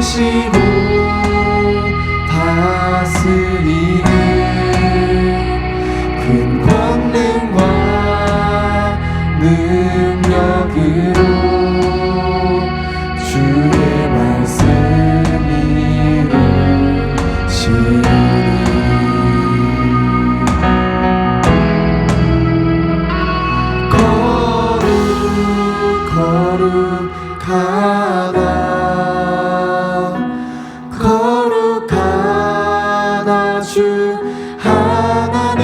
지키시고 다스리는 큰 권능과 능력으로 주의 말씀이 이루시리니 거룩하다 주 하나님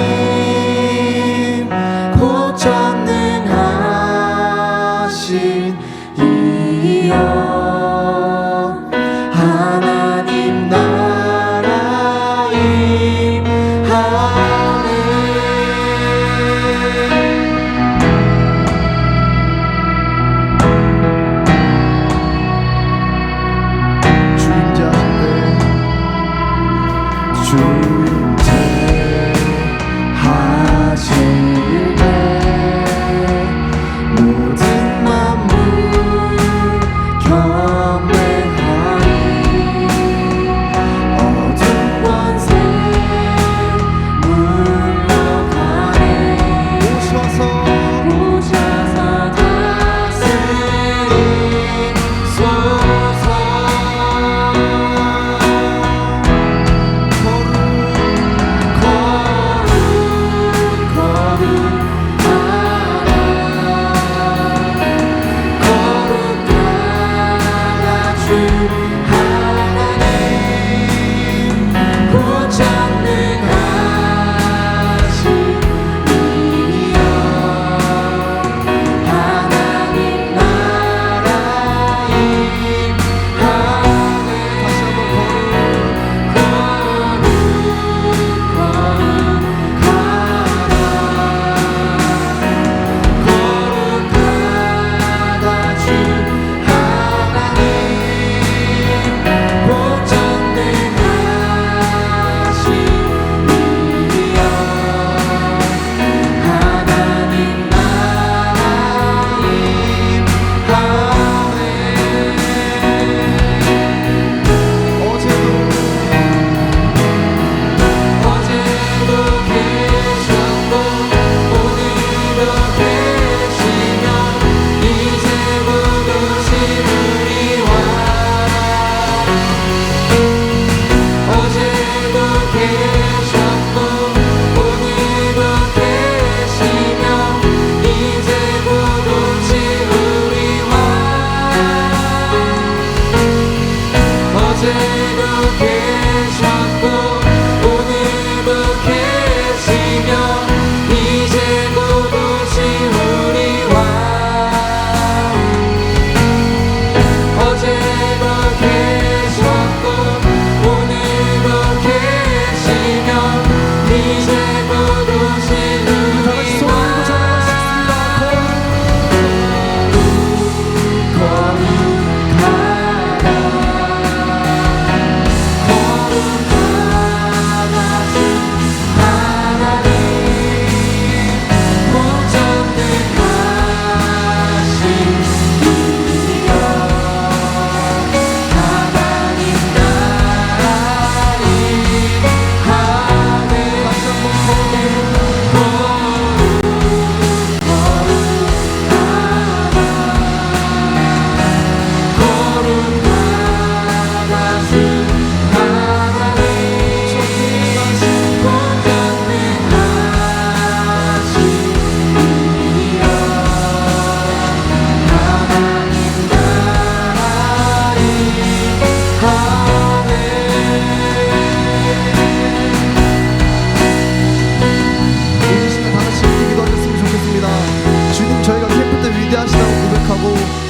곧 전능하신 이여 하나님 나라 임하네 주임하실 때 모든 만물 경배하리 어둠 권세 물러가네 오셔서 다스리소서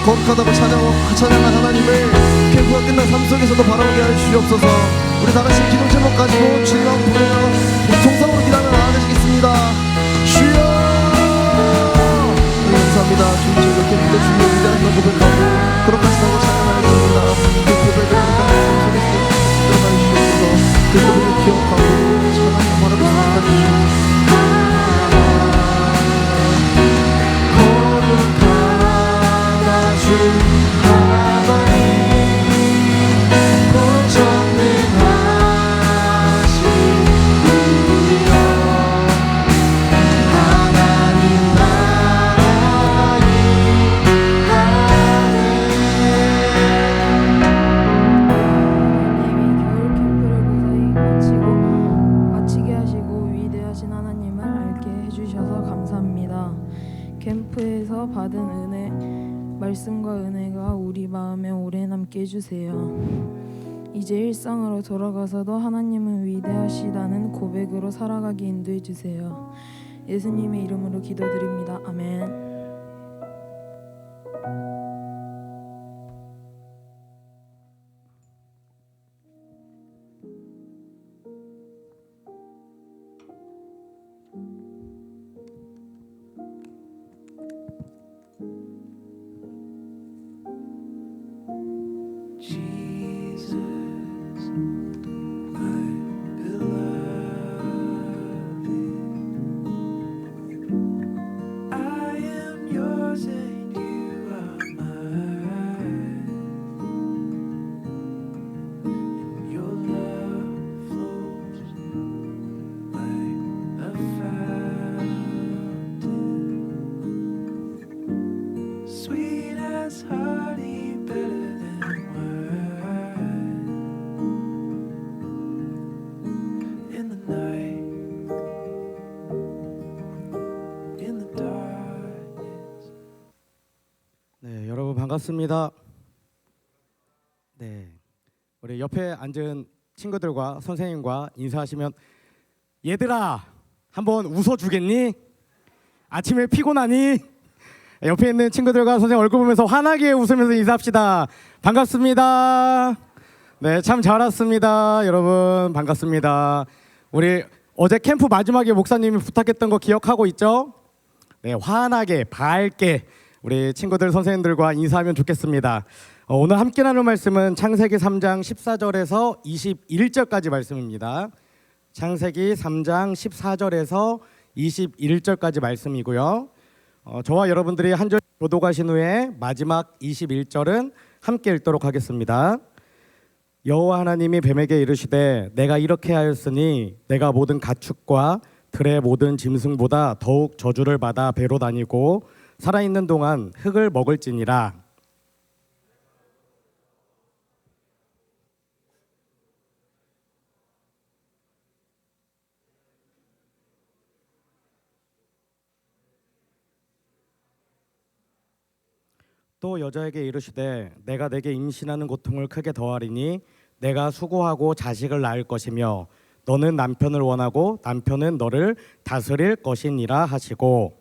거룩하다고 찬양한 하나님을 캠프가 끝난 삶 속에서도 바라보게 하여 주시옵소서. 우리 다같이 기도 제목 가지고 주님 앞 부르며 통성으로 기도하며 나아가시겠습니다. 주여 감사합니다. 주님 저희가 캠프 때 주님의 위대하신 고백하고 거룩하시다고 찬양하였습니다. 그 고백을 우리 삶 속에서 들어가 주시옵소서. 그 고백을 기억하고 찬양하며 바라볼 수 있게 해주시옵소서. 하나님 통해서 받은 은혜, 말씀과 은혜가 우리 마음에 오래 남게 해주세요. 이제 일상으로 돌아가서도 하나님은 위대하시다는 고백으로 살아가게 인도해 주세요. 예수님의 이름으로 기도드립니다. 아멘. Jesus, my beloved, I am yours and you are mine. And your love flows like a fountain, sweet as honey, better than wine. In the night, in the darkness. 네, 여러분 반갑습니다. 네, 우리 옆에 앉은 친구들과 선생님과 인사하시면 얘들아 한번 웃어주겠니? 아침에 피곤하니? 옆에 있는 친구들과 선생님 얼굴 보면서 환하게 웃으면서 인사합시다. 반갑습니다. 네, 참 잘 왔습니다. 여러분 반갑습니다. 우리 어제 캠프 마지막에 목사님이 부탁했던 거 기억하고 있죠? 네, 환하게 밝게 우리 친구들 선생님들과 인사하면 좋겠습니다. 오늘 함께 나눌 말씀은 창세기 3장 14절에서 21절까지 말씀입니다. 창세기 3장 14절에서 21절까지 말씀이고요. 저와 여러분들이 한 절 교독하신 후에 마지막 21절은 함께 읽도록 하겠습니다. 여호와 하나님이 뱀에게 이르시되 내가 이렇게 하였으니 내가 모든 가축과 들의 모든 짐승보다 더욱 저주를 받아 배로 다니고 살아있는 동안 흙을 먹을지니라. 또 여자에게 이르시되 내가 내게 임신하는 고통을 크게 더하리니 내가 수고하고 자식을 낳을 것이며 너는 남편을 원하고 남편은 너를 다스릴 것이니라 하시고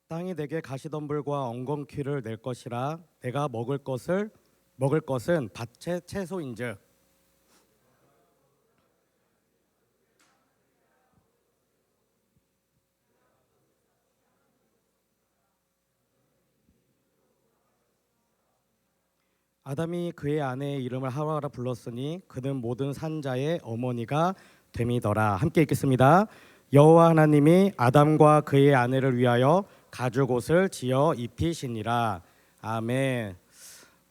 땅이 내게 가시덤불과 엉겅퀴를 낼 것이라 내가 먹을 것은 밭의 채소인즉 아담이 그의 아내의 이름을 하와라 불렀으니 그는 모든 산자의 어머니가 됨이더라. 함께 읽겠습니다. 여호와 하나님이 아담과 그의 아내를 위하여 가죽 옷을 지어 입히시니라. 아멘.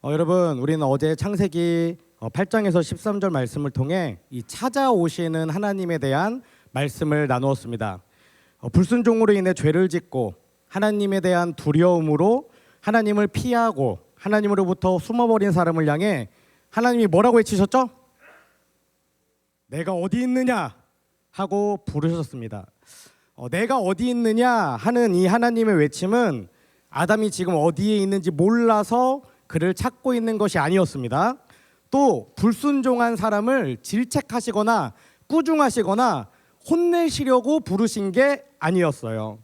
여러분, 우리는 어제 창세기 8장에서 13절 말씀을 통해 이 찾아오시는 하나님에 대한 말씀을 나누었습니다. 불순종으로 인해 죄를 짓고 하나님에 대한 두려움으로 하나님을 피하고 하나님으로부터 숨어버린 사람을 향해 하나님이 뭐라고 외치셨죠? 내가 어디 있느냐 하고 부르셨습니다. 내가 어디 있느냐 하는 이 하나님의 외침은 아담이 지금 어디에 있는지 몰라서 그를 찾고 있는 것이 아니었습니다. 또 불순종한 사람을 질책하시거나 꾸중하시거나 혼내시려고 부르신 게 아니었어요.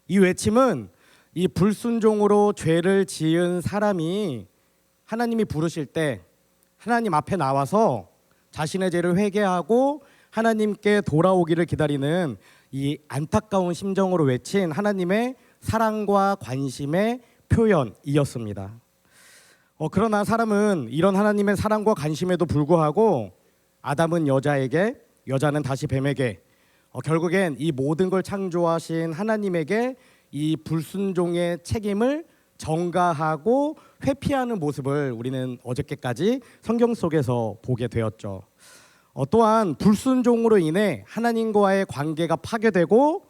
이 외침은 이 불순종으로 죄를 지은 사람이 하나님이 부르실 때 하나님 앞에 나와서 자신의 죄를 회개하고 하나님께 돌아오기를 기다리는 이 안타까운 심정으로 외친 하나님의 사랑과 관심의 표현이었습니다. 그러나 사람은 이런 하나님의 사랑과 관심에도 불구하고 아담은 여자에게, 여자는 다시 뱀에게, 결국엔 이 모든 걸 창조하신 하나님에게 이 불순종의 책임을 전가하고 회피하는 모습을 우리는 어저께까지 성경 속에서 보게 되었죠. 또한 불순종으로 인해 하나님과의 관계가 파괴되고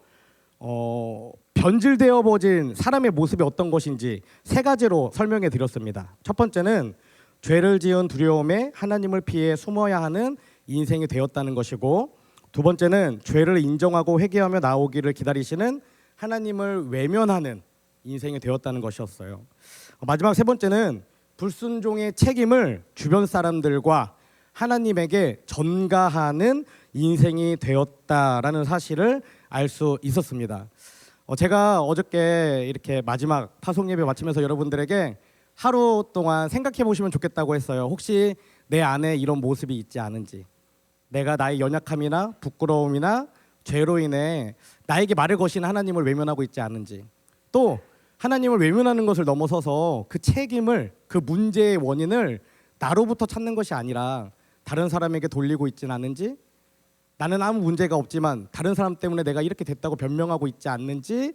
변질되어 버진 사람의 모습이 어떤 것인지 세 가지로 설명해 드렸습니다. 첫 번째는 죄를 지은 두려움에 하나님을 피해 숨어야 하는 인생이 되었다는 것이고, 두 번째는 죄를 인정하고 회개하며 나오기를 기다리시는 하나님을 외면하는 인생이 되었다는 것이었어요. 마지막 세 번째는 불순종의 책임을 주변 사람들과 하나님에게 전가하는 인생이 되었다라는 사실을 알 수 있었습니다. 제가 어저께 이렇게 마지막 파송 예배 마치면서 여러분들에게 하루 동안 생각해 보시면 좋겠다고 했어요. 혹시 내 안에 이런 모습이 있지 않은지, 내가 나의 연약함이나 부끄러움이나 죄로 인해 나에게 말을 거신 하나님을 외면하고 있지 않은지, 또 하나님을 외면하는 것을 넘어서서 그 책임을, 그 문제의 원인을 나로부터 찾는 것이 아니라 다른 사람에게 돌리고 있지는 않은지, 나는 아무 문제가 없지만 다른 사람 때문에 내가 이렇게 됐다고 변명하고 있지 않는지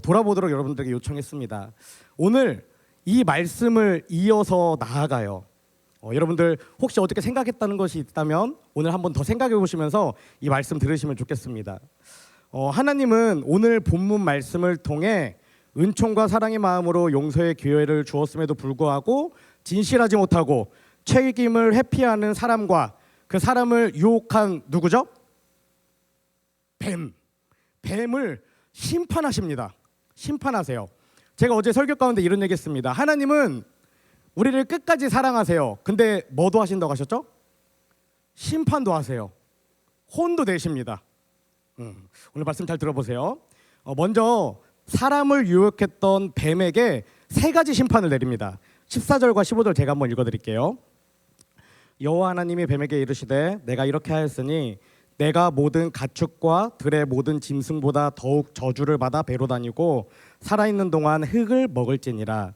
돌아보도록 여러분들에게 요청했습니다. 오늘 이 말씀을 이어서 나아가요. 여러분들 혹시 어떻게 생각했다는 것이 있다면 오늘 한번 더 생각해 보시면서 이 말씀 들으시면 좋겠습니다. 하나님은 오늘 본문 말씀을 통해 은총과 사랑의 마음으로 용서의 기회를 주었음에도 불구하고 진실하지 못하고 책임을 회피하는 사람과 그 사람을 유혹한 누구죠? 뱀을 심판하십니다. 심판하세요. 제가 어제 설교 가운데 이런 얘기했습니다. 하나님은 우리를 끝까지 사랑하세요. 근데 뭐도 하신다고 하셨죠? 심판도 하세요. 혼도 내십니다. 오늘 말씀 잘 들어보세요. 먼저 사람을 유혹했던 뱀에게 세 가지 심판을 내립니다. 14절과 15절 제가 한번 읽어드릴게요. 여호와 하나님이 뱀에게 이르시되 내가 이렇게 하였으니 내가 모든 가축과 들의 모든 짐승보다 더욱 저주를 받아 배로 다니고 살아있는 동안 흙을 먹을지니라.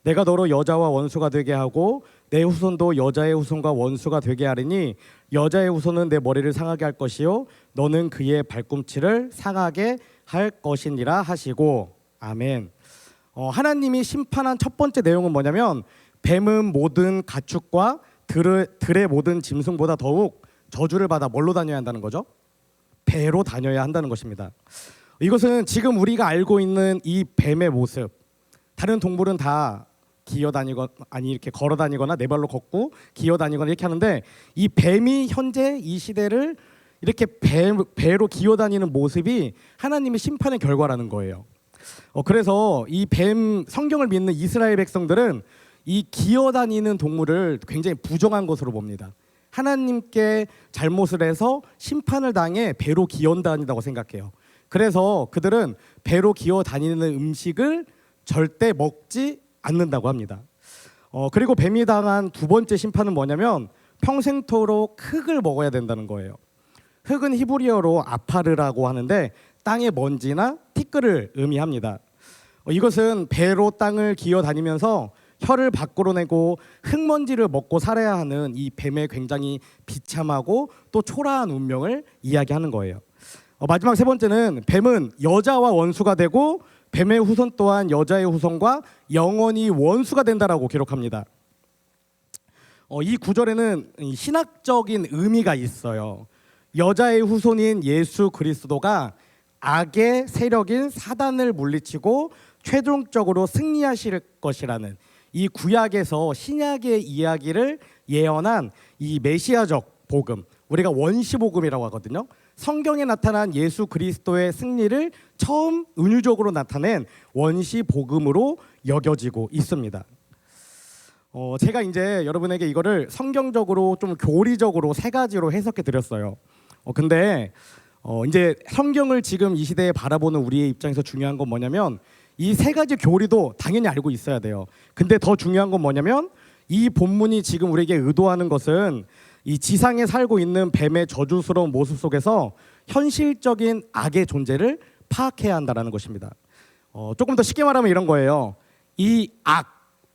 내가 너로 여자와 원수가 되게 하고 내 후손도 여자의 후손과 원수가 되게 하리니 여자의 후손은 내 머리를 상하게 할 것이요 너는 그의 발꿈치를 상하게 할 것이니라 하시고. 아멘. 하나님이 심판한 첫 번째 내용은 뭐냐면 뱀은 모든 가축과 들의 모든 짐승보다 더욱 저주를 받아 뭘로 다녀야 한다는 거죠? 배로 다녀야 한다는 것입니다. 이것은 지금 우리가 알고 있는 이 뱀의 모습, 다른 동물은 다 기어다니거나 아니 이렇게 걸어다니거나 네 발로 걷고 기어다니거나 이렇게 하는데 이 뱀이 현재 이 시대를 이렇게 배로 기어다니는 모습이 하나님의 심판의 결과라는 거예요. 그래서 이 뱀, 성경을 믿는 이스라엘 백성들은 이 기어다니는 동물을 굉장히 부정한 것으로 봅니다. 하나님께 잘못을 해서 심판을 당해 배로 기어다닌다고 생각해요. 그래서 그들은 배로 기어다니는 음식을 절대 먹지 않는다고 합니다. 그리고 뱀이 당한 두 번째 심판은 뭐냐면 평생토록 흙을 먹어야 된다는 거예요. 흙은 히브리어로 아파르라고 하는데 땅의 먼지나 티끌을 의미합니다. 이것은 배로 땅을 기어다니면서 혀를 밖으로 내고 흙먼지를 먹고 살아야 하는 이 뱀의 굉장히 비참하고 또 초라한 운명을 이야기하는 거예요. 마지막 세 번째는 뱀은 여자와 원수가 되고 뱀의 후손 또한 여자의 후손과 영원히 원수가 된다라고 기록합니다. 이 구절에는 신학적인 의미가 있어요. 여자의 후손인 예수 그리스도가 악의 세력인 사단을 물리치고 최종적으로 승리하실 것이라는 이 구약에서 신약의 이야기를 예언한 이 메시아적 복음, 우리가 원시복음이라고 하거든요. 성경에 나타난 예수 그리스도의 승리를 처음 은유적으로 나타낸 원시복음으로 여겨지고 있습니다. 제가 이제 여러분에게 이거를 성경적으로 좀 교리적으로 세 가지로 해석해 드렸어요. 근데 이제 성경을 지금 이 시대에 바라보는 우리의 입장에서 중요한 건 뭐냐면 이 세 가지 교리도 당연히 알고 있어야 돼요. 근데 더 중요한 건 뭐냐면 이 본문이 지금 우리에게 의도하는 것은 이 지상에 살고 있는 뱀의 저주스러운 모습 속에서 현실적인 악의 존재를 파악해야 한다는 것입니다. 조금 더 쉽게 말하면 이런 거예요. 이 악,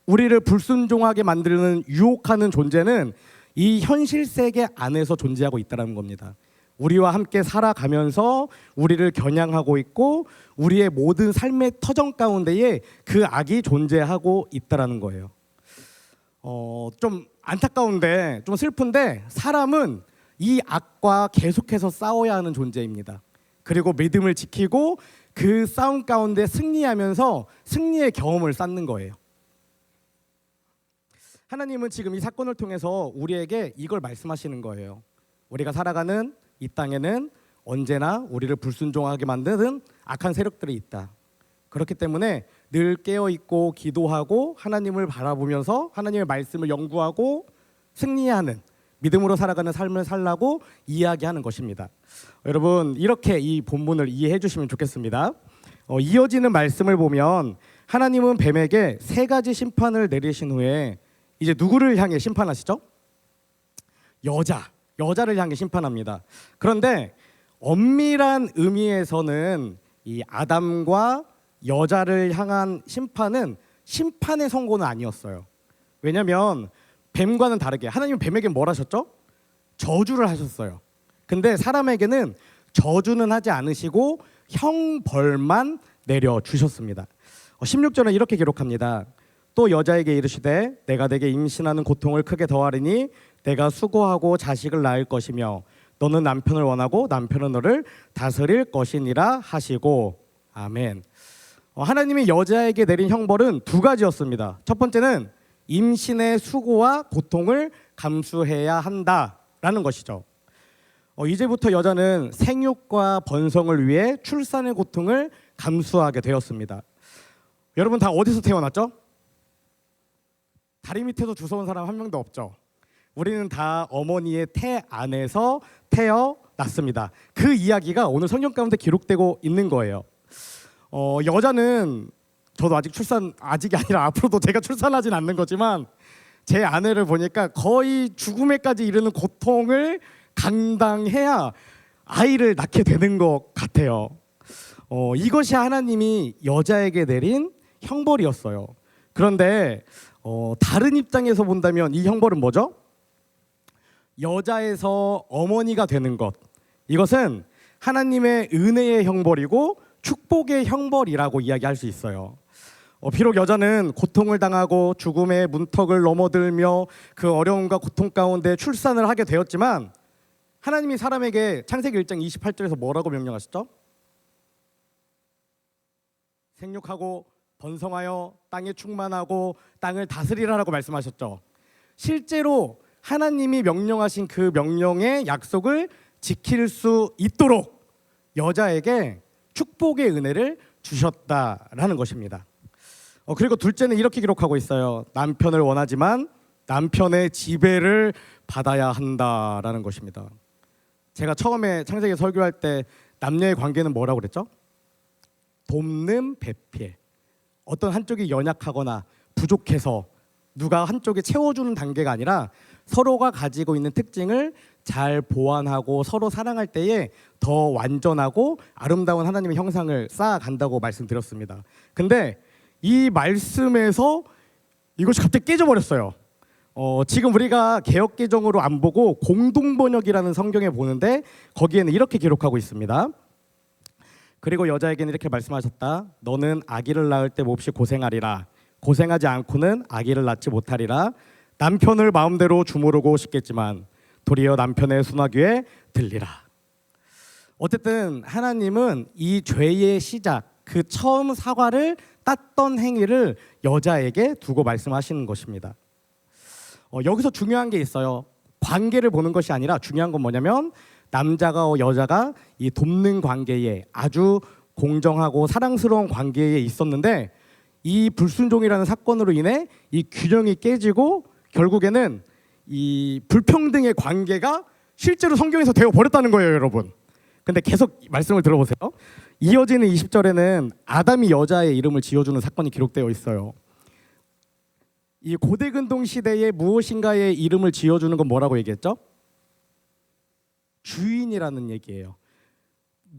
우리를 불순종하게 만드는 유혹하는 존재는 이 현실 세계 안에서 존재하고 있다는 겁니다. 우리와 함께 살아가면서 우리를 겨냥하고 있고 우리의 모든 삶의 터전 가운데에 그 악이 존재하고 있다는 거예요. 좀 안타까운데 좀 슬픈데 사람은 이 악과 계속해서 싸워야 하는 존재입니다. 그리고 믿음을 지키고 그 싸움 가운데 승리하면서 승리의 경험을 쌓는 거예요. 하나님은 지금 이 사건을 통해서 우리에게 이걸 말씀하시는 거예요. 우리가 살아가는 이 땅에는 언제나 우리를 불순종하게 만드는 악한 세력들이 있다. 그렇기 때문에 늘 깨어있고 기도하고 하나님을 바라보면서 하나님의 말씀을 연구하고 승리하는 믿음으로 살아가는 삶을 살라고 이야기하는 것입니다. 여러분 이렇게 이 본문을 이해해 주시면 좋겠습니다. 이어지는 말씀을 보면 하나님은 뱀에게 3가지 심판을 내리신 후에 이제 누구를 향해 심판하시죠? 여자를 향해 심판합니다. 그런데 엄밀한 의미에서는 이 아담과 여자를 향한 심판은 심판의 선고는 아니었어요. 왜냐하면 뱀과는 다르게 하나님은 뱀에게 뭘 하셨죠? 저주를 하셨어요. 근데 사람에게는 저주는 하지 않으시고 형벌만 내려주셨습니다. 16절은 이렇게 기록합니다. 또 여자에게 이르시되 내가 내게 임신하는 고통을 크게 더하리니 내가 수고하고 자식을 낳을 것이며 너는 남편을 원하고 남편은 너를 다스릴 것이니라 하시고 아멘. 하나님이 여자에게 내린 형벌은 2가지였습니다. 첫 번째는 임신의 수고와 고통을 감수해야 한다라는 것이죠. 이제부터 여자는 생육과 번성을 위해 출산의 고통을 감수하게 되었습니다. 여러분 다 어디서 태어났죠? 다리 밑에서 주워온 사람 한 명도 없죠. 우리는 다 어머니의 태 안에서 태어났습니다. 그 이야기가 오늘 성경 가운데 기록되고 있는 거예요. 여자는 저도 아직이 아니라 앞으로도 제가 출산하진 않는 거지만 제 아내를 보니까 거의 죽음에까지 이르는 고통을 감당해야 아이를 낳게 되는 것 같아요. 이것이 하나님이 여자에게 내린 형벌이었어요. 그런데 다른 입장에서 본다면 이 형벌은 뭐죠? 여자에서 어머니가 되는 것, 이것은 하나님의 은혜의 형벌이고 축복의 형벌이라고 이야기할 수 있어요. 비록 여자는 고통을 당하고 죽음의 문턱을 넘어들며 그 어려움과 고통 가운데 출산을 하게 되었지만 하나님이 사람에게 창세기 1장 28절에서 뭐라고 명령하셨죠? 생육하고 번성하여 땅에 충만하고 땅을 다스리라라고 말씀하셨죠. 실제로 하나님이 명령하신 그 명령의 약속을 지킬 수 있도록 여자에게 축복의 은혜를 주셨다라는 것입니다. 그리고 둘째는 이렇게 기록하고 있어요. 남편을 원하지만 남편의 지배를 받아야 한다라는 것입니다. 제가 처음에 창세기 설교할 때 남녀의 관계는 뭐라고 그랬죠? 돕는 배필. 어떤 한쪽이 연약하거나 부족해서 누가 한쪽이 채워주는 단계가 아니라 서로가 가지고 있는 특징을 잘 보완하고 서로 사랑할 때에 더 완전하고 아름다운 하나님의 형상을 쌓아간다고 말씀드렸습니다. 근데 이 말씀에서 이것이 갑자기 깨져버렸어요. 지금 우리가 개역개정으로 안 보고 공동번역이라는 성경에 보는데 거기에는 이렇게 기록하고 있습니다. 그리고 여자에게는 이렇게 말씀하셨다. 너는 아기를 낳을 때 몹시 고생하리라. 고생하지 않고는 아기를 낳지 못하리라. 남편을 마음대로 주무르고 싶겠지만 도리어 남편의 수나귀에 들리라. 어쨌든 하나님은 이 죄의 시작, 그 처음 사과를 땄던 행위를 여자에게 두고 말씀하시는 것입니다. 여기서 중요한 게 있어요. 관계를 보는 것이 아니라 중요한 건 뭐냐면 남자가 여자가 이 돕는 관계에 아주 공정하고 사랑스러운 관계에 있었는데 이 불순종이라는 사건으로 인해 이 균형이 깨지고 결국에는 이 불평등의 관계가 실제로 성경에서 되어 버렸다는 거예요, 여러분. 근데 계속 말씀을 들어보세요. 이어지는 20절에는 아담이 여자의 이름을 지어주는 사건이 기록되어 있어요. 이 고대근동 시대에 무엇인가의 이름을 지어주는 건 뭐라고 얘기했죠? 주인이라는 얘기예요.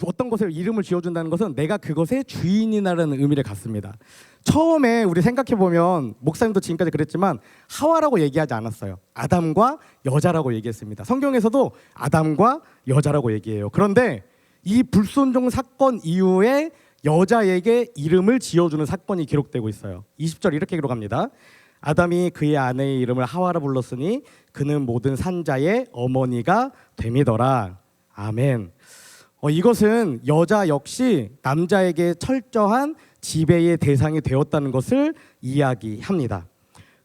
어떤 것에 이름을 지어준다는 것은 내가 그것의 주인이라는 의미를 갖습니다. 처음에 우리 생각해보면 목사님도 지금까지 그랬지만 하와라고 얘기하지 않았어요. 아담과 여자라고 얘기했습니다. 성경에서도 아담과 여자라고 얘기해요. 그런데 이 불순종 사건 이후에 여자에게 이름을 지어주는 사건이 기록되고 있어요. 20절 이렇게 기록합니다. 아담이 그의 아내의 이름을 하와라 불렀으니 그는 모든 산자의 어머니가 됨이더라. 아멘. 이것은 여자 역시 남자에게 철저한 지배의 대상이 되었다는 것을 이야기합니다.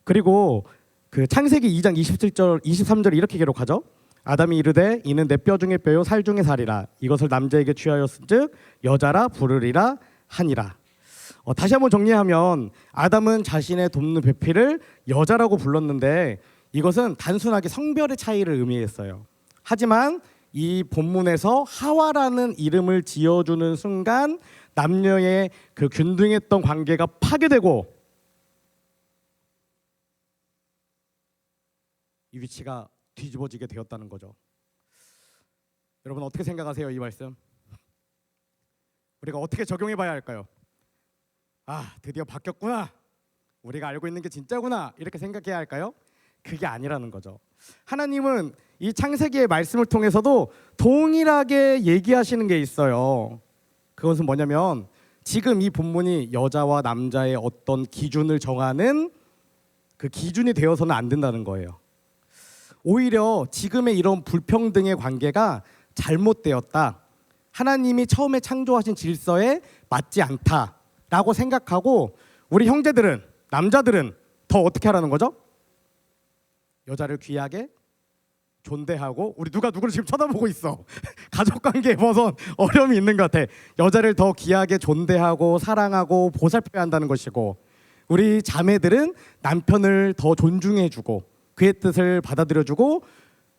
그리고 그 창세기 2장 27절 23절에 이렇게 기록하죠. 아담이 이르되 이는 내 뼈 중에 뼈요 살 중에 살이라 이것을 남자에게 취하였은즉 여자라 부르리라 하니라. 다시 한번 정리하면 아담은 자신의 돕는 배필을 여자라고 불렀는데 이것은 단순하게 성별의 차이를 의미했어요. 하지만 이 본문에서 하와라는 이름을 지어주는 순간 남녀의 그 균등했던 관계가 파괴되고 이 위치가 뒤집어지게 되었다는 거죠. 여러분 어떻게 생각하세요? 이 말씀 우리가 어떻게 적용해 봐야 할까요? 아, 드디어 바뀌었구나. 우리가 알고 있는 게 진짜구나. 이렇게 생각해야 할까요? 그게 아니라는 거죠. 하나님은 이 창세기의 말씀을 통해서도 동일하게 얘기하시는 게 있어요. 그것은 뭐냐면 지금 이 본문이 여자와 남자의 어떤 기준을 정하는 그 기준이 되어서는 안 된다는 거예요. 오히려 지금의 이런 불평등의 관계가 잘못되었다. 하나님이 처음에 창조하신 질서에 맞지 않다라고 생각하고 우리 형제들은 남자들은 더 어떻게 하라는 거죠? 여자를 귀하게 존대하고 우리 누가 누구를 지금 쳐다보고 있어. 가족관계에 벗은 어려움이 있는 것 같아. 여자를 더 귀하게 존대하고 사랑하고 보살펴야 한다는 것이고 우리 자매들은 남편을 더 존중해주고 그의 뜻을 받아들여주고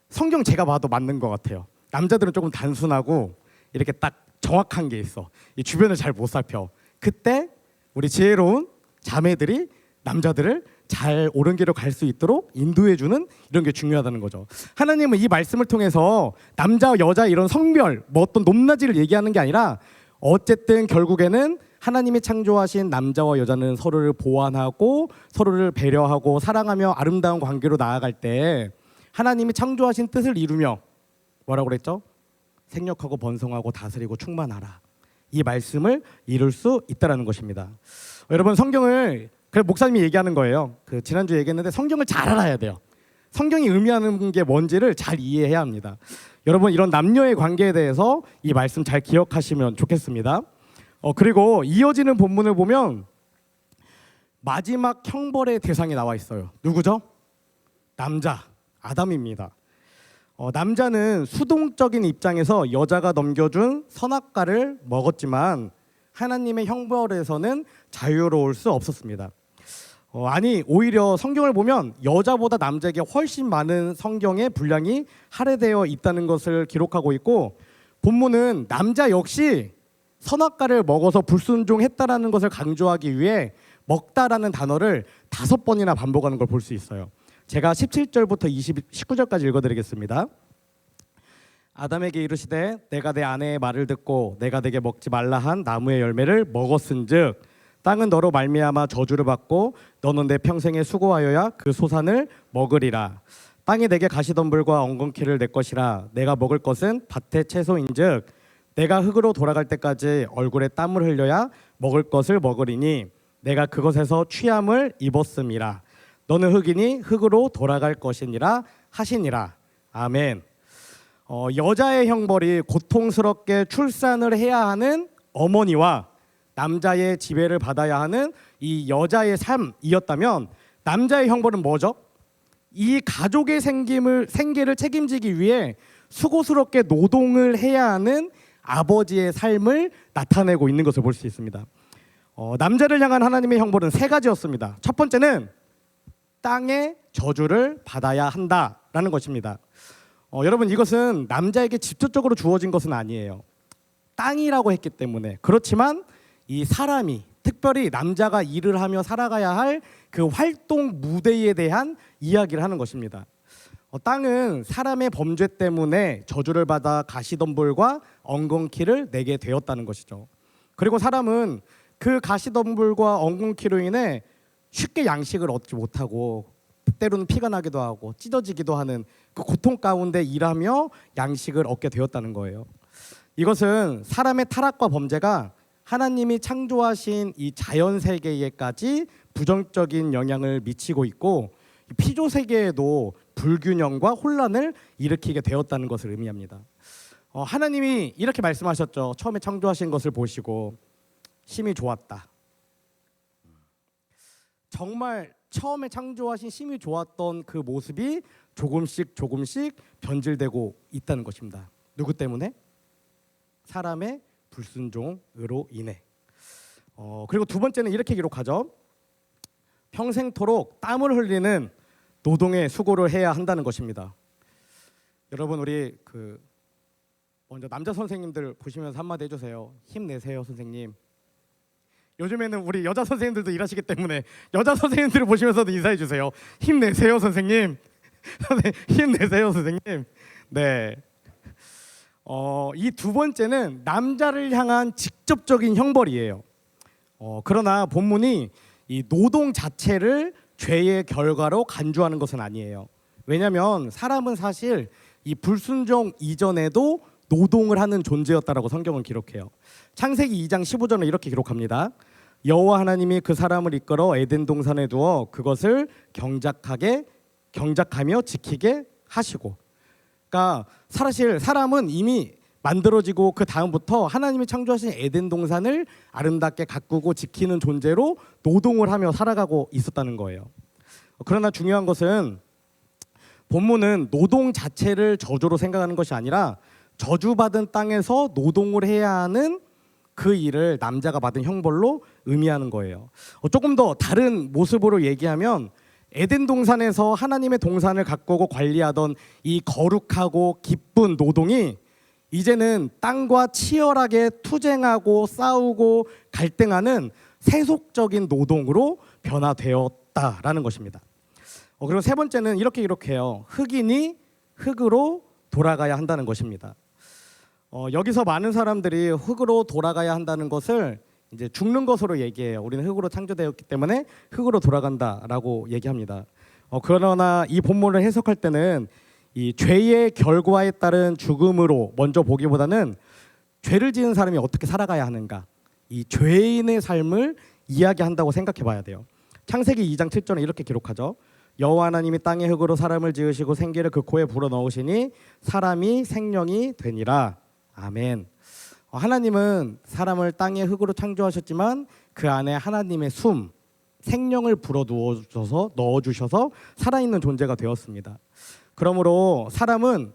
성경 제가 봐도 맞는 것 같아요. 남자들은 조금 단순하고 이렇게 딱 정확한 게 있어. 이 주변을 잘 못 살펴. 그때 우리 지혜로운 자매들이 남자들을 잘 옳은 길로 갈 수 있도록 인도해주는 이런 게 중요하다는 거죠. 하나님은 이 말씀을 통해서 남자 여자 이런 성별 뭐 어떤 높낮이를 얘기하는 게 아니라 어쨌든 결국에는 하나님이 창조하신 남자와 여자는 서로를 보완하고 서로를 배려하고 사랑하며 아름다운 관계로 나아갈 때 하나님이 창조하신 뜻을 이루며 뭐라고 그랬죠? 생육하고 번성하고 다스리고 충만하라. 이 말씀을 이룰 수 있다라는 것입니다. 여러분 성경을 그래 목사님이 얘기하는 거예요. 그 지난주에 얘기했는데 성경을 잘 알아야 돼요. 성경이 의미하는 게 뭔지를 잘 이해해야 합니다. 여러분 이런 남녀의 관계에 대해서 이 말씀 잘 기억하시면 좋겠습니다. 그리고 이어지는 본문을 보면 마지막 형벌의 대상이 나와 있어요. 누구죠? 남자 아담입니다. 남자는 수동적인 입장에서 여자가 넘겨준 선악과를 먹었지만 하나님의 형벌에서는 자유로울 수 없었습니다. 아니 오히려 성경을 보면 여자보다 남자에게 훨씬 많은 성경의 분량이 할애되어 있다는 것을 기록하고 있고 본문은 남자 역시 선악과를 먹어서 불순종했다라는 것을 강조하기 위해 먹다라는 단어를 5번이나 반복하는 걸 볼 수 있어요. 제가 17절부터 19절까지 읽어드리겠습니다. 아담에게 이르시되 내가 내 아내의 말을 듣고 내가 내게 먹지 말라 한 나무의 열매를 먹었은즉 땅은 너로 말미암아 저주를 받고 너는 내 평생에 수고하여야 그 소산을 먹으리라. 땅이 내게 가시덤불과 엉겅퀴를 내 것이라. 내가 먹을 것은 밭의 채소인즉 내가 흙으로 돌아갈 때까지 얼굴에 땀을 흘려야 먹을 것을 먹으리니 내가 그것에서 취함을 입었음이라. 너는 흙이니 흙으로 돌아갈 것이니라 하시니라. 아멘. 여자의 형벌이 고통스럽게 출산을 해야 하는 어머니와 남자의 지배를 받아야 하는 이 여자의 삶이었다면 남자의 형벌은 뭐죠? 이 가족의 생계를 책임지기 위해 수고스럽게 노동을 해야 하는 아버지의 삶을 나타내고 있는 것을 볼 수 있습니다. 남자를 향한 하나님의 형벌은 3가지였습니다. 첫 번째는 땅의 저주를 받아야 한다라는 것입니다. 여러분 이것은 남자에게 직접적으로 주어진 것은 아니에요. 땅이라고 했기 때문에. 그렇지만 이 사람이 특별히 남자가 일을 하며 살아가야 할 그 활동 무대에 대한 이야기를 하는 것입니다. 땅은 사람의 범죄 때문에 저주를 받아 가시덤불과 엉겅퀴를 내게 되었다는 것이죠. 그리고 사람은 그 가시덤불과 엉겅퀴로 인해 쉽게 양식을 얻지 못하고 때로는 피가 나기도 하고 찢어지기도 하는 그 고통 가운데 일하며 양식을 얻게 되었다는 거예요. 이것은 사람의 타락과 범죄가 하나님이 창조하신 이 자연 세계에까지 부정적인 영향을 미치고 있고 피조 세계에도 불균형과 혼란을 일으키게 되었다는 것을 의미합니다. 하나님이 이렇게 말씀하셨죠. 처음에 창조하신 것을 보시고 심히 좋았다. 정말 처음에 창조하신 심히 좋았던 그 모습이 조금씩 변질되고 있다는 것입니다. 누구 때문에? 사람의 불순종으로 인해. 그리고 두 번째는 이렇게 기록하죠. 평생토록 땀을 흘리는 노동의 수고를 해야 한다는 것입니다. 여러분 우리 먼저 남자 선생님들 보시면서 한마디 해주세요. 힘내세요 선생님. 요즘에는 우리 여자 선생님들도 일하시기 때문에 여자 선생님들을 보시면서도 인사해 주세요. 힘내세요 선생님. 힘내세요 선생님. 네. 이 두 번째는 남자를 향한 직접적인 형벌이에요. 그러나 본문이 이 노동 자체를 죄의 결과로 간주하는 것은 아니에요. 왜냐하면 사람은 사실 이 불순종 이전에도 노동을 하는 존재였다라고 성경은 기록해요. 창세기 2장 15절은 이렇게 기록합니다. 여호와 하나님이 그 사람을 이끌어 에덴 동산에 두어 그것을 경작하며 지키게 하시고. 그러니까 사실 사람은 이미 만들어지고 그 다음부터 하나님이 창조하신 에덴 동산을 아름답게 가꾸고 지키는 존재로 노동을 하며 살아가고 있었다는 거예요. 그러나 중요한 것은 본문은 노동 자체를 저주로 생각하는 것이 아니라 저주받은 땅에서 노동을 해야 하는 그 일을 남자가 받은 형벌로 의미하는 거예요. 조금 더 다른 모습으로 얘기하면 에덴 동산에서 하나님의 동산을 가꾸고 관리하던 이 거룩하고 기쁜 노동이 이제는 땅과 치열하게 투쟁하고 싸우고 갈등하는 세속적인 노동으로 변화되었다라는 것입니다. 그리고 세 번째는 이렇게 기록해요. 흑인이 흑으로 돌아가야 한다는 것입니다. 여기서 많은 사람들이 흑으로 돌아가야 한다는 것을 이제 죽는 것으로 얘기해요. 우리는 흑으로 창조되었기 때문에 흑으로 돌아간다라고 얘기합니다. 그러나 이 본문을 해석할 때는 이 죄의 결과에 따른 죽음으로 먼저 보기보다는 죄를 지은 사람이 어떻게 살아가야 하는가, 이 죄인의 삶을 이야기한다고 생각해 봐야 돼요. 창세기 2장 7절에 이렇게 기록하죠. 여호와 하나님이 땅에 흙으로 사람을 지으시고 생기를 그 코에 불어넣으시니 사람이 생명이 되니라. 아멘. 하나님은 사람을 땅에 흙으로 창조하셨지만 그 안에 하나님의 숨, 생명을 넣어주셔서 살아있는 존재가 되었습니다. 그러므로 사람은,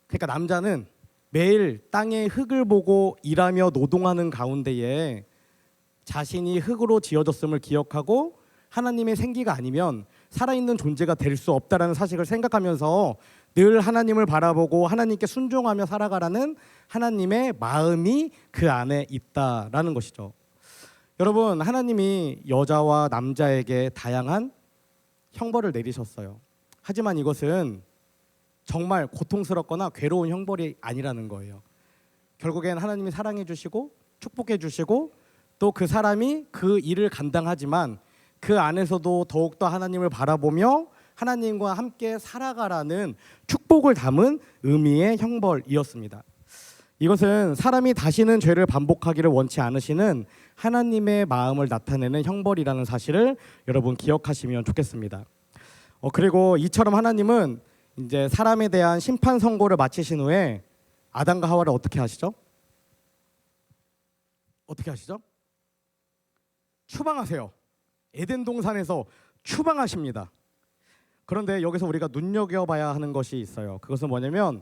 그러니까 남자는 매일 땅의 흙을 보고 일하며 노동하는 가운데에 자신이 흙으로 지어졌음을 기억하고 하나님의 생기가 아니면 살아있는 존재가 될 수 없다라는 사실을 생각하면서 늘 하나님을 바라보고 하나님께 순종하며 살아가라는 하나님의 마음이 그 안에 있다라는 것이죠. 여러분, 하나님이 여자와 남자에게 다양한 형벌을 내리셨어요. 하지만 이것은 정말 고통스럽거나 괴로운 형벌이 아니라는 거예요. 결국엔 하나님이 사랑해 주시고 축복해 주시고 또 그 사람이 그 일을 감당하지만 그 안에서도 더욱더 하나님을 바라보며 하나님과 함께 살아가라는 축복을 담은 의미의 형벌이었습니다. 이것은 사람이 다시는 죄를 반복하기를 원치 않으시는 하나님의 마음을 나타내는 형벌이라는 사실을 여러분 기억하시면 좋겠습니다. 그리고 이처럼 하나님은 이제 사람에 대한 심판 선고를 마치신 후에 아담과 하와를 어떻게 하시죠? 어떻게 하시죠? 추방하세요. 에덴 동산에서 추방하십니다. 그런데 여기서 우리가 눈여겨봐야 하는 것이 있어요. 그것은 뭐냐면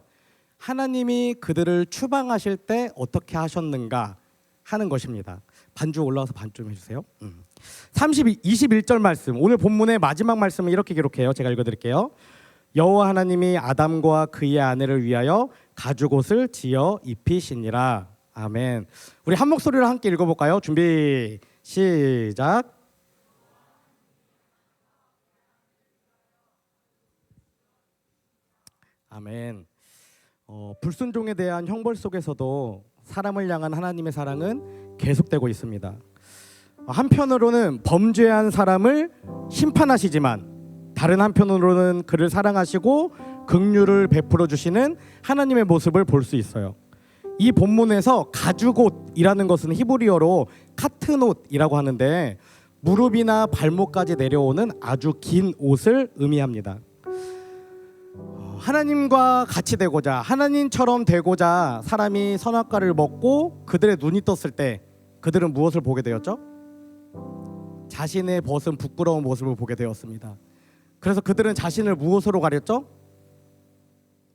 하나님이 그들을 추방하실 때 어떻게 하셨는가 하는 것입니다. 반주 올라와서 반 좀 해주세요. 21절 말씀, 오늘 본문의 마지막 말씀을 이렇게 기록해요. 제가 읽어드릴게요. 여호와 하나님이 아담과 그의 아내를 위하여 가죽옷을 지어 입히시니라. 아멘. 우리 한 목소리로 함께 읽어볼까요? 준비 시작. 아멘. 불순종에 대한 형벌 속에서도 사람을 향한 하나님의 사랑은 계속되고 있습니다. 한편으로는 범죄한 사람을 심판하시지만 다른 한편으로는 그를 사랑하시고 긍휼을 베풀어 주시는 하나님의 모습을 볼 수 있어요. 이 본문에서 가죽옷이라는 것은 히브리어로 카트옷이라고 하는데 무릎이나 발목까지 내려오는 아주 긴 옷을 의미합니다. 하나님과 같이 되고자, 하나님처럼 되고자 사람이 선악과를 먹고 그들의 눈이 떴을 때 그들은 무엇을 보게 되었죠? 자신의 벗은 부끄러운 모습을 보게 되었습니다. 그래서 그들은 자신을 무엇으로 가렸죠?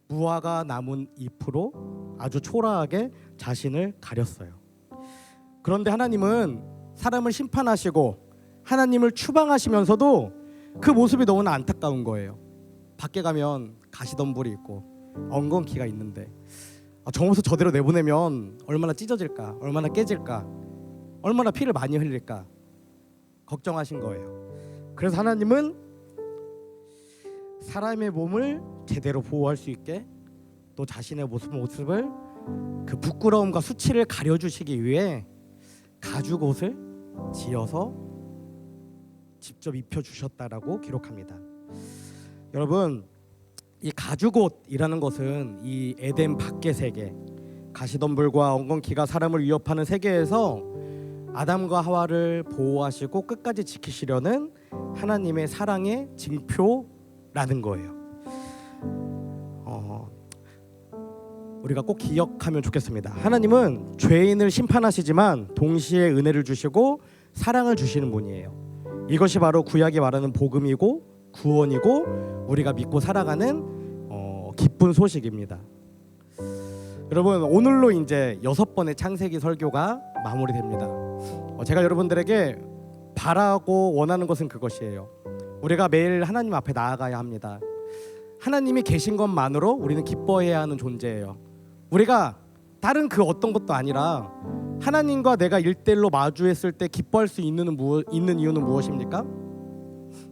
무화과 나무 잎으로 아주 초라하게 자신을 가렸어요. 그런데 하나님은 사람을 심판하시고 하나님을 추방하시면서도 그 모습이 너무나 안타까운 거예요. 밖에 가면 가시덤불이 있고 엉겅퀴가 있는데 저 모습 저대로 내보내면 얼마나 찢어질까, 얼마나 깨질까, 얼마나 피를 많이 흘릴까 걱정하신 거예요. 그래서 하나님은 사람의 몸을 제대로 보호할 수 있게 또 자신의 모습을 그 부끄러움과 수치를 가려주시기 위해 가죽옷을 지어서 직접 입혀주셨다라고 기록합니다. 여러분, 이 가죽옷이라는 것은 이 에덴 밖의 세계, 가시덤불과 엉겅퀴가 사람을 위협하는 세계에서 아담과 하와를 보호하시고 끝까지 지키시려는 하나님의 사랑의 징표라는 거예요. 우리가 꼭 기억하면 좋겠습니다. 하나님은 죄인을 심판하시지만 동시에 은혜를 주시고 사랑을 주시는 분이에요. 이것이 바로 구약이 말하는 복음이고 구원이고 우리가 믿고 살아가는 기쁜 소식입니다. 여러분, 오늘로 이제 6번의 창세기 설교가 마무리됩니다. 제가 여러분들에게 바라고 원하는 것은 그것이에요. 우리가 매일 하나님 앞에 나아가야 합니다. 하나님이 계신 것만으로 우리는 기뻐해야 하는 존재예요. 우리가 다른 그 어떤 것도 아니라 하나님과 내가 1대1로 마주했을 때 기뻐할 수 있는 이유는 무엇입니까?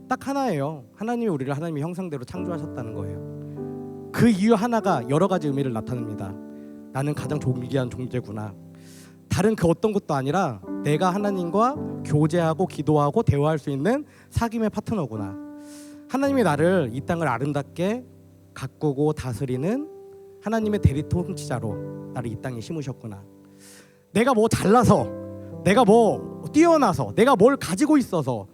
딱 하나예요. 하나님이 우리를 하나님의 형상대로 창조하셨다는 거예요. 그 이유 하나가 여러 가지 의미를 나타냅니다. 나는 가장 존귀한 존재구나. 다른 그 어떤 것도 아니라 내가 하나님과 교제하고 기도하고 대화할 수 있는 사귐의 파트너구나. 하나님이 나를 이 땅을 아름답게 가꾸고 다스리는 하나님의 대리 통치자로 나를 이 땅에 심으셨구나. 내가 뭐 잘나서, 내가 뭐 뛰어나서, 내가 뭘 가지고 있어서,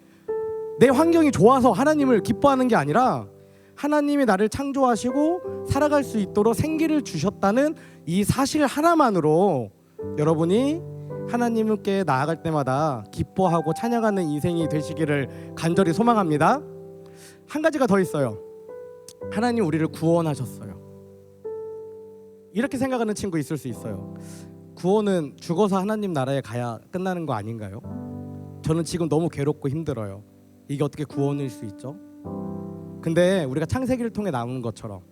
내 환경이 좋아서 하나님을 기뻐하는 게 아니라 하나님이 나를 창조하시고 살아갈 수 있도록 생기를 주셨다는 이 사실 하나만으로 여러분이 하나님께 나아갈 때마다 기뻐하고 찬양하는 인생이 되시기를 간절히 소망합니다. 한 가지가 더 있어요. 하나님 우리를 구원하셨어요. 이렇게 생각하는 친구 있을 수 있어요. 구원은 죽어서 하나님 나라에 가야 끝나는 거 아닌가요? 저는 지금 너무 괴롭고 힘들어요. 이게 어떻게 구원일 수 있죠? 근데 우리가 창세기를 통해 나오는 것처럼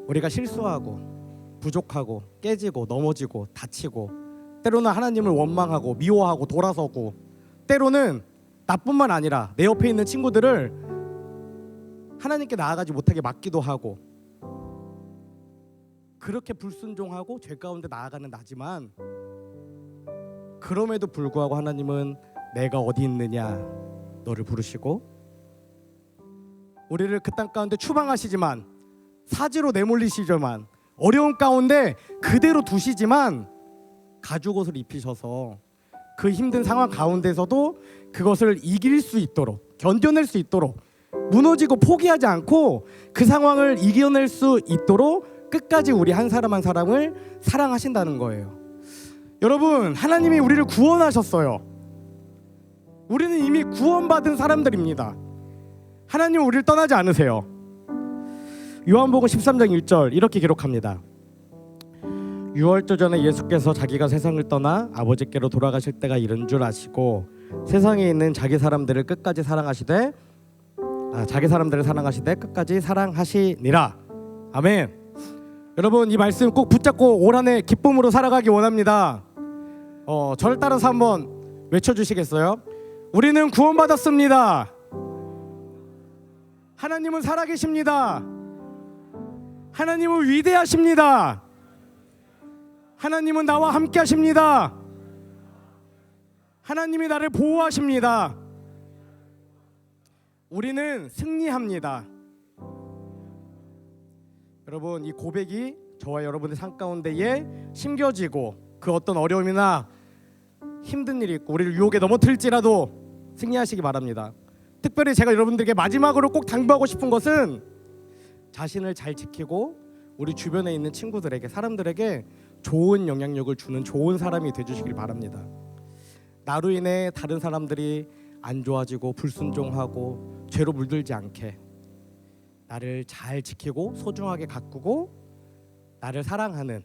우리가 실수하고 부족하고 깨지고 넘어지고 다치고 때로는 하나님을 원망하고 미워하고 돌아서고 때로는 나뿐만 아니라 내 옆에 있는 친구들을 하나님께 나아가지 못하게 막기도 하고 그렇게 불순종하고 죄 가운데 나아가는 나지만 그럼에도 불구하고 하나님은 내가 어디 있느냐 너를 부르시고 우리를 그 땅 가운데 추방하시지만 사지로 내몰리시지만 어려운 가운데 그대로 두시지만 가죽옷을 입히셔서 그 힘든 상황 가운데서도 그것을 이길 수 있도록 견뎌낼 수 있도록 무너지고 포기하지 않고 그 상황을 이겨낼 수 있도록 끝까지 우리 한 사람 한 사람을 사랑하신다는 거예요. 여러분, 하나님이 우리를 구원하셨어요. 우리는 이미 구원받은 사람들입니다. 하나님은 우리를 떠나지 않으세요. 요한복음 13장 1절 이렇게 기록합니다. 6월절 전에 예수께서 자기가 세상을 떠나 아버지께로 돌아가실 때가 이른 줄 아시고 세상에 있는 자기 사람들을 끝까지 사랑하시되 끝까지 사랑하시니라. 아멘. 여러분, 이 말씀 꼭 붙잡고 올 한 해 기쁨으로 살아가기 원합니다. 저를 따라서 한번 외쳐주시겠어요? 우리는 구원받았습니다. 하나님은 살아계십니다. 하나님은 위대하십니다. 하나님은 나와 함께 하십니다. 하나님이 나를 보호하십니다. 우리는 승리합니다. 여러분, 이 고백이 저와 여러분의 삶 가운데에 심겨지고 그 어떤 어려움이나 힘든 일이 있고 우리를 유혹에 넘어뜨릴지라도 승리하시기 바랍니다. 특별히 제가 여러분들에게 마지막으로 꼭 당부하고 싶은 것은 자신을 잘 지키고 우리 주변에 있는 친구들에게, 사람들에게 좋은 영향력을 주는 좋은 사람이 되주시길 바랍니다. 나로 인해 다른 사람들이 안 좋아지고 불순종하고 죄로 물들지 않게 나를 잘 지키고 소중하게 가꾸고 나를 사랑하는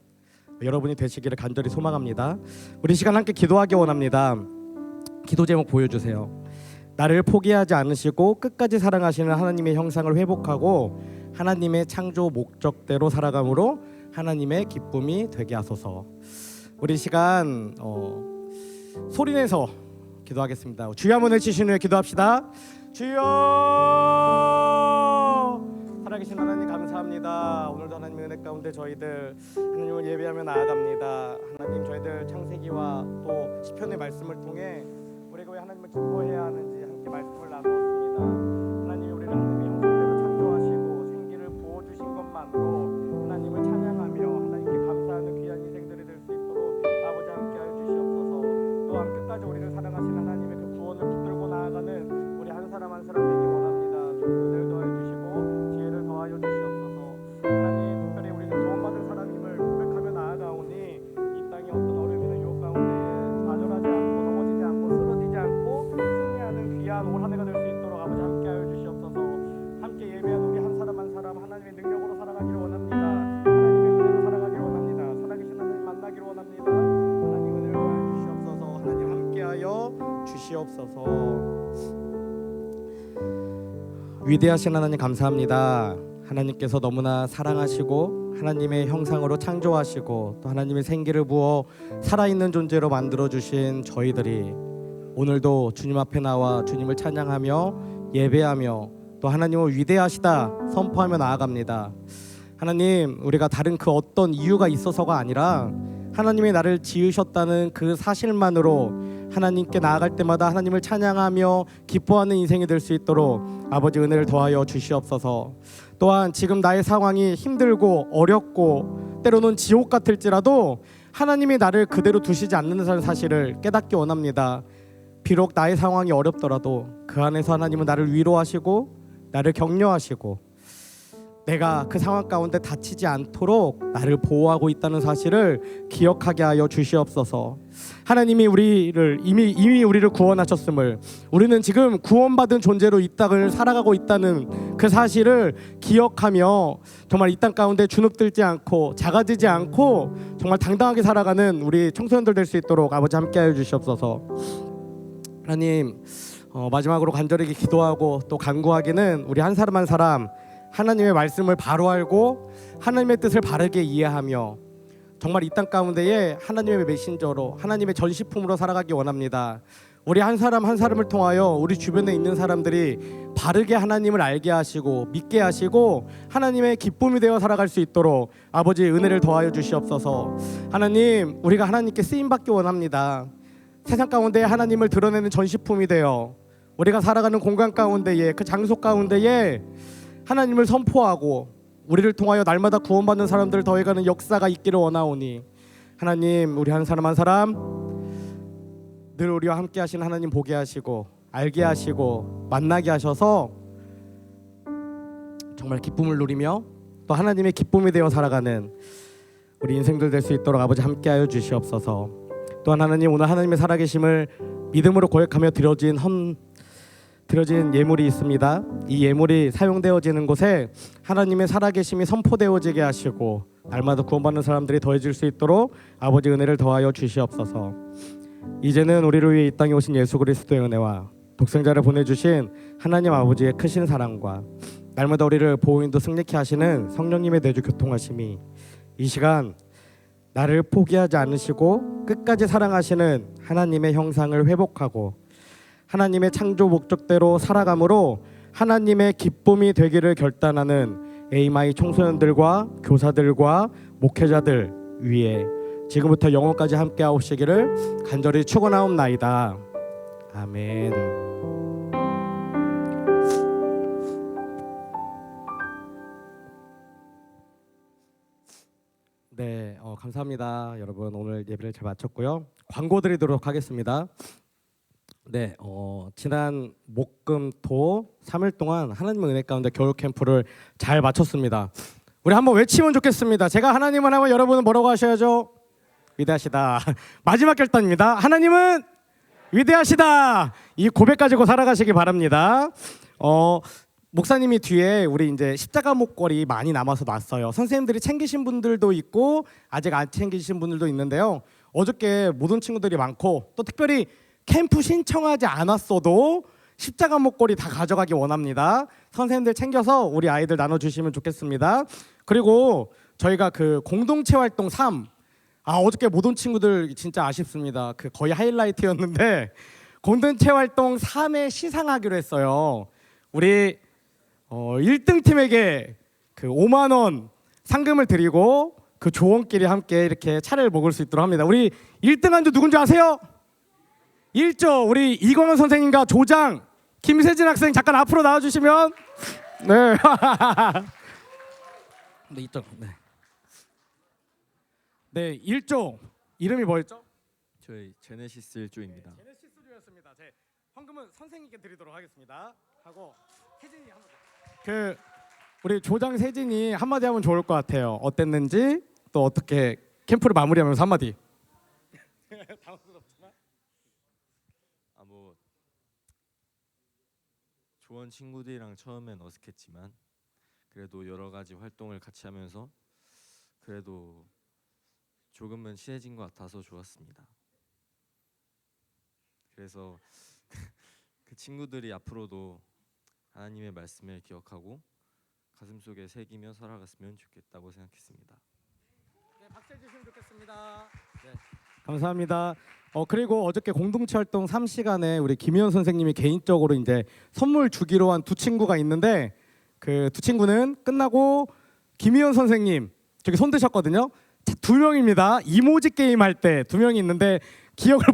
여러분이 되시기를 간절히 소망합니다. 우리 시간 함께 기도하기 원합니다. 기도 제목 보여주세요. 나를 포기하지 않으시고 끝까지 사랑하시는 하나님의 형상을 회복하고 하나님의 창조 목적대로 살아감으로 하나님의 기쁨이 되게 하소서. 우리 시간 소리내서 기도하겠습니다. 주여 한번 외치신 후에 기도합시다. 주여, 살아계신 하나님 감사합니다. 오늘도 하나님의 은혜 가운데 저희들 하나님을 예배하며 나아갑니다. 하나님, 저희들 창세기와 또 시편의 말씀을 통해 우리가 왜 하나님을 기뻐해야 하는지 함께 말씀을 나누었습니다. 하나님이 우리를 하나님의 형상대로 창조하시고 생기를 부어주신 것만으로 하나님을 찬양하며 하나님께 감사하는 귀한 인생들이 될 수 있도록 아버지 함께하여 주시옵소서. 또한 끝까지 우리를 사랑하시는 하나님의 그 구원을 붙들고 나아가는 우리 한 사람 한 사람 되기 원합니다. 주님 은혜를 더하여 주시고 지혜를 더하여 주시옵소서. 하나님, 특별히 우리는 구원받은 사람임을 고백하며 나아가오니 이 땅의 어떤 어려움이나 유혹 가운데 좌절하지 않고 넘어지지 않고 쓰러지지 않고 승리하는 귀한 올 한 해가 될 수 있도록 아버지 함께하여 주시옵소서. 함께 예배하는 우리 한 사람 한 사람 하나님의 능력으로 살아가기를 원합니다. 하나님의 은혜로 살아가기를 원합니다. 살아계신 하나님 만나기를 원합니다. 하나님 은혜를 더하여 주시옵소서. 하나님 함께하여 주시옵소서. 위대하신 하나님 감사합니다. 하나님께서 너무나 사랑하시고 하나님의 형상으로 창조하시고 또 하나님의 생기를 부어 살아있는 존재로 만들어주신 저희들이 오늘도 주님 앞에 나와 주님을 찬양하며 예배하며 또 하나님을 위대하시다 선포하며 나아갑니다. 하나님, 우리가 다른 그 어떤 이유가 있어서가 아니라 하나님이 나를 지으셨다는 그 사실만으로 하나님께 나아갈 때마다 하나님을 찬양하며 기뻐하는 인생이 될 수 있도록 아버지 은혜를 더하여 주시옵소서. 또한 지금 나의 상황이 힘들고 어렵고 때로는 지옥 같을지라도 하나님이 나를 그대로 두시지 않는 사실을 깨닫기 원합니다. 비록 나의 상황이 어렵더라도 그 안에서 하나님은 나를 위로하시고 나를 격려하시고 내가 그 상황 가운데 다치지 않도록 나를 보호하고 있다는 사실을 기억하게 하여 주시옵소서. 하나님이 우리를 이미 우리를 구원하셨음을, 우리는 지금 구원받은 존재로 이 땅을 살아가고 있다는 그 사실을 기억하며 정말 이 땅 가운데 주눅들지 않고 작아지지 않고 정말 당당하게 살아가는 우리 청소년들 될 수 있도록 아버지 함께하여 주시옵소서. 하나님, 마지막으로 간절히 기도하고 또 간구하기는 우리 한 사람 한 사람 하나님의 말씀을 바로 알고 하나님의 뜻을 바르게 이해하며 정말 이 땅 가운데에 하나님의 메신저로 하나님의 전시품으로 살아가기 원합니다. 우리 한 사람 한 사람을 통하여 우리 주변에 있는 사람들이 바르게 하나님을 알게 하시고 믿게 하시고 하나님의 기쁨이 되어 살아갈 수 있도록 아버지 은혜를 더하여 주시옵소서. 하나님, 우리가 하나님께 쓰임받기 원합니다. 세상 가운데 하나님을 드러내는 전시품이 되어 우리가 살아가는 공간 가운데에 그 장소 가운데에 하나님을 선포하고 우리를 통하여 날마다 구원받는 사람들을 더해가는 역사가 있기를 원하오니 하나님, 우리 한 사람 한 사람 늘 우리와 함께 하신 하나님 보게 하시고 알게 하시고 만나게 하셔서 정말 기쁨을 누리며 또 하나님의 기쁨이 되어 살아가는 우리 인생들 될 수 있도록 아버지 함께하여 주시옵소서. 또한 하나님, 오늘 하나님의 살아계심을 믿음으로 고백하며 드려진 예물이 있습니다. 이 예물이 사용되어지는 곳에 하나님의 살아계심이 선포되어지게 하시고 날마다 구원받는 사람들이 더해질 수 있도록 아버지 은혜를 더하여 주시옵소서. 이제는 우리를 위해 이 땅에 오신 예수 그리스도의 은혜와 독생자를 보내주신 하나님 아버지의 크신 사랑과 날마다 우리를 보호인도 승리케 하시는 성령님의 내주 교통하심이 이 시간 나를 포기하지 않으시고 끝까지 사랑하시는 하나님의 형상을 회복하고 하나님의 창조 목적대로 살아감으로 하나님의 기쁨이 되기를 결단하는 에이마이 청소년들과 교사들과 목회자들 위에 지금부터 영원까지 함께 하옵시기를 간절히 축원하옵나이다. 아멘. 네, 감사합니다. 여러분, 오늘 예배를 잘 마쳤고요. 광고 드리도록 하겠습니다. 네, 지난 목금토 3일 동안 하나님의 은혜 가운데 겨울 캠프를 잘 마쳤습니다. 우리 한번 외치면 좋겠습니다. 제가 하나님을 하면 여러분은 뭐라고 하셔야죠? 위대하시다. 마지막 결단입니다. 하나님은 위대하시다. 이 고백 가지고 살아가시기 바랍니다. 목사님이 뒤에 우리 이제 십자가 목걸이 많이 남아서 놨어요. 선생님들이 챙기신 분들도 있고 아직 안 챙기신 분들도 있는데요. 어저께 모든 친구들이 많고 또 특별히 캠프 신청하지 않았어도 십자가 목걸이 다 가져가기 원합니다. 선생님들 챙겨서 우리 아이들 나눠주시면 좋겠습니다. 그리고 저희가 그 공동체 활동 3 어저께 모든 친구들 진짜 아쉽습니다. 그 거의 하이라이트였는데 공동체 활동 3에 시상하기로 했어요. 우리 1등 팀에게 그 5만 원 상금을 드리고 그 조원끼리 함께 이렇게 차를 먹을 수 있도록 합니다. 우리 1등 한주 누군지 아세요? 1조 우리 이광현 선생님과 조장 김세진 학생 잠깐 앞으로 나와주시면 네. 네, 있죠. 네. 네, 1조 이름이 뭐였죠? 저희 제네시스 1조입니다. 제네시스조였습니다. 제 황금은 선생님께 드리도록 하겠습니다. 하고 세진이 한번 그 우리 조장 세진이 한마디 하면 좋을 것 같아요. 어땠는지 또 어떻게 캠프를 마무리하면서 한마디. 뭐 조원 친구들이랑 처음엔 어색했지만 그래도 여러 가지 활동을 같이 하면서 그래도 조금은 친해진 것 같아서 좋았습니다. 그래서 그 친구들이 앞으로도 하나님의 말씀을 기억하고 가슴속에 새기며 살아갔으면 좋겠다고 생각했습니다. 네, 박수 해주시면 좋겠습니다. 네. 감사합니다. 그리고 어저께 공동체 활동 3시간에 우리 김희연 선생님이 개인적으로 이제 선물 주기로 한 두 친구가 있는데 그 두 친구는 끝나고 김희연 선생님 저기 손 드셨거든요. 2명입니다. 이모지 게임 할 때 2명이 있는데 기억을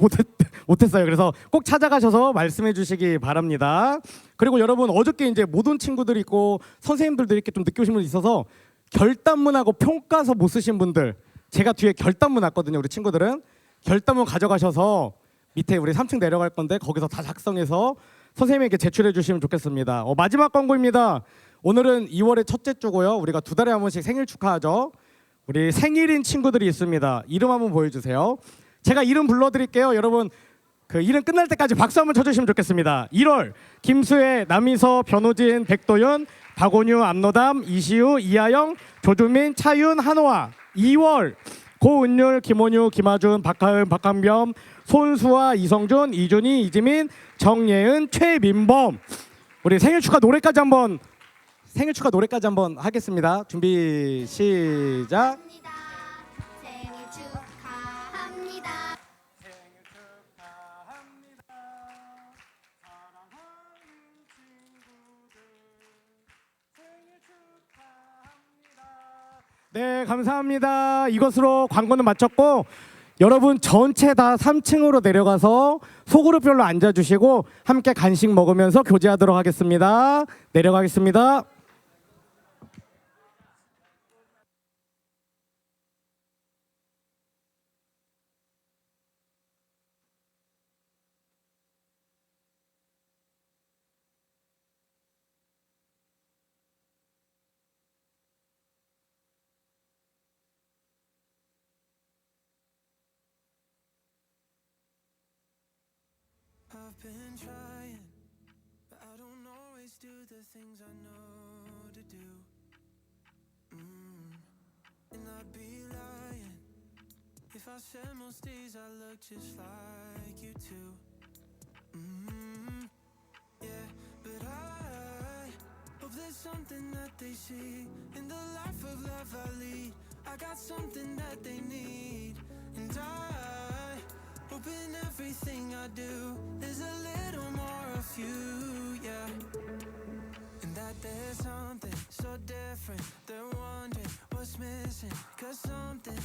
못했어요. 그래서 꼭 찾아가셔서 말씀해 주시기 바랍니다. 그리고 여러분 어저께 이제 모든 친구들이 있고 선생님들도 이렇게 좀 늦게 오신 분이 있어서 결단문하고 평가서 못 쓰신 분들 제가 뒤에 결단문 놨거든요. 우리 친구들은 결단문 가져가셔서 밑에 우리 3층 내려갈 건데 거기서 다 작성해서 선생님에게 제출해 주시면 좋겠습니다. 마지막 광고입니다. 오늘은 2월의 첫째 주고요. 우리가 2달에 한 번씩 생일 축하하죠. 우리 생일인 친구들이 있습니다. 이름 한번 보여주세요. 제가 이름 불러드릴게요. 여러분 그 이름 끝날 때까지 박수 한번 쳐주시면 좋겠습니다. 1월 김수혜, 남희서, 변호진, 백도연, 박원유, 암노담, 이시우, 이하영, 조주민, 차윤, 한호아. 2월 고은율, 김원유, 김하준, 박하은, 박한겸, 손수아, 이성준, 이준희, 이지민, 정예은, 최민범. 우리 생일 축하 노래까지 한번 하겠습니다. 준비 시작. 생일 축하합니다. 생일 축하합니다. 사랑하는 친구들 생일 축하합니다. 네, 감사합니다. 이것으로 광고는 마쳤고 여러분 전체 다 3층으로 내려가서 소그룹별로 앉아주시고 함께 간식 먹으면서 교제하도록 하겠습니다. 내려가겠습니다. I've been trying, but I don't always do the things I know to do. And I'd be lying if I said most days I look just like you too. Yeah, but I hope there's something that they see in the life of love I lead. I got something that they need, and I hope in everything I do there's a little more of you, yeah. And that there's something so different. They're wondering what's missing, 'cause something